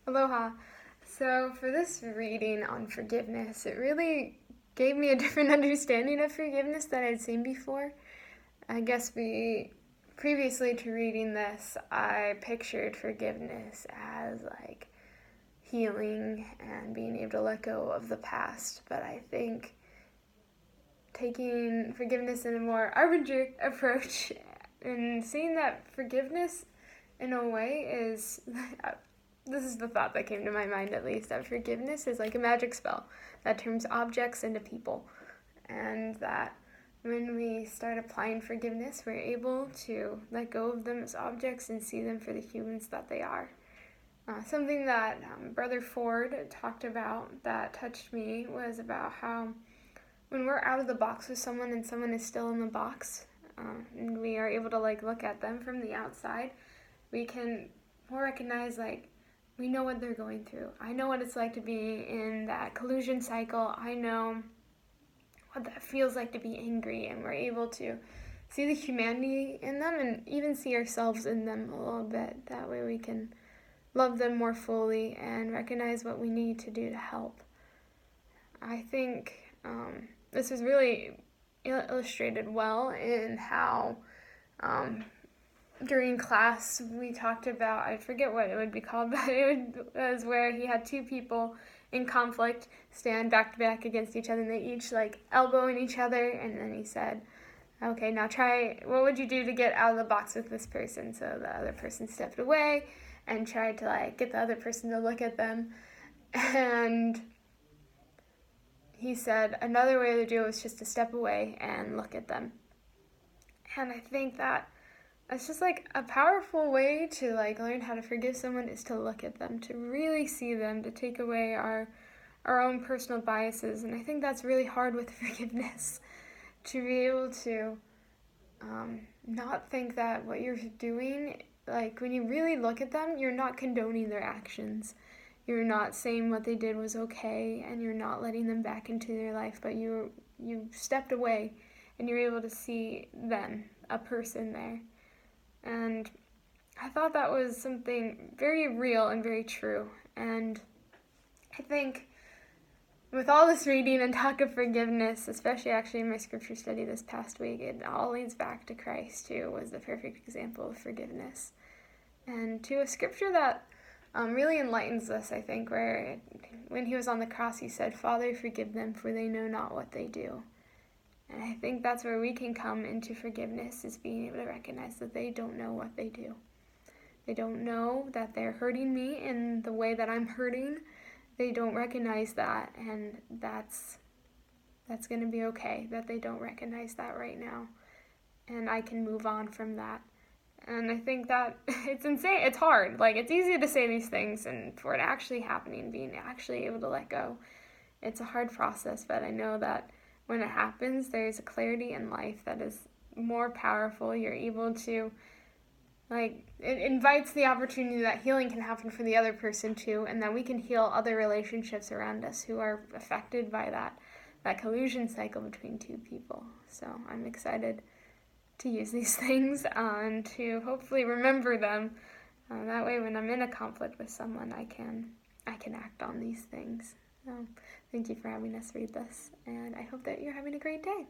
Aloha. So for this reading on forgiveness, it really gave me a different understanding of forgiveness than I'd seen before. I guess previously to reading this, I pictured forgiveness as like healing and being able to let go of the past. But I think taking forgiveness in a more arbitrary approach and seeing that forgiveness in a way is this is the thought that came to my mind, at least, that forgiveness is like a magic spell that turns objects into people, and that when we start applying forgiveness, we're able to let go of them as objects and see them for the humans that they are. Something that Brother Ford talked about that touched me was about how when we're out of the box with someone and someone is still in the box, and we are able to look at them from the outside, we can more recognize we know what they're going through. I know what it's like to be in that collusion cycle. I know what that feels like to be angry, and we're able to see the humanity in them and even see ourselves in them a little bit. That way we can love them more fully and recognize what we need to do to help. I think this was really illustrated well in how during class we talked about, I forget what it would be called, but it was where he had two people in conflict stand back to back against each other, and they each elbowing each other, and then he said, okay, now try, what would you do to get out of the box with this person? So the other person stepped away and tried to get the other person to look at them, and he said another way to do it was just to step away and look at them. And I think that it's just a powerful way to learn how to forgive someone, is to look at them, to really see them, to take away our own personal biases. And I think that's really hard with forgiveness, to be able to not think that what you're doing, when you really look at them, you're not condoning their actions. You're not saying what they did was okay, and you're not letting them back into your life, but you stepped away and you're able to see them, a person there. And I thought that was something very real and very true. And I think with all this reading and talk of forgiveness, especially actually in my scripture study this past week, it all leads back to Christ, who was the perfect example of forgiveness. And to a scripture that really enlightens us, I think, where when he was on the cross, he said, "Father, forgive them, for they know not what they do." And I think that's where we can come into forgiveness, is being able to recognize that they don't know what they do. They don't know that they're hurting me in the way that I'm hurting. They don't recognize that, and that's going to be okay, that they don't recognize that right now. And I can move on from that. And I think that it's insane. It's hard. It's easy to say these things, and for it actually happening, being actually able to let go, it's a hard process, but I know that when it happens, there's a clarity in life that is more powerful. You're able to, it invites the opportunity that healing can happen for the other person too, and that we can heal other relationships around us who are affected by that collusion cycle between two people. So I'm excited to use these things and to hopefully remember them. That way when I'm in a conflict with someone, I can act on these things. Thank you for having us read this, and I hope that you're having a great day.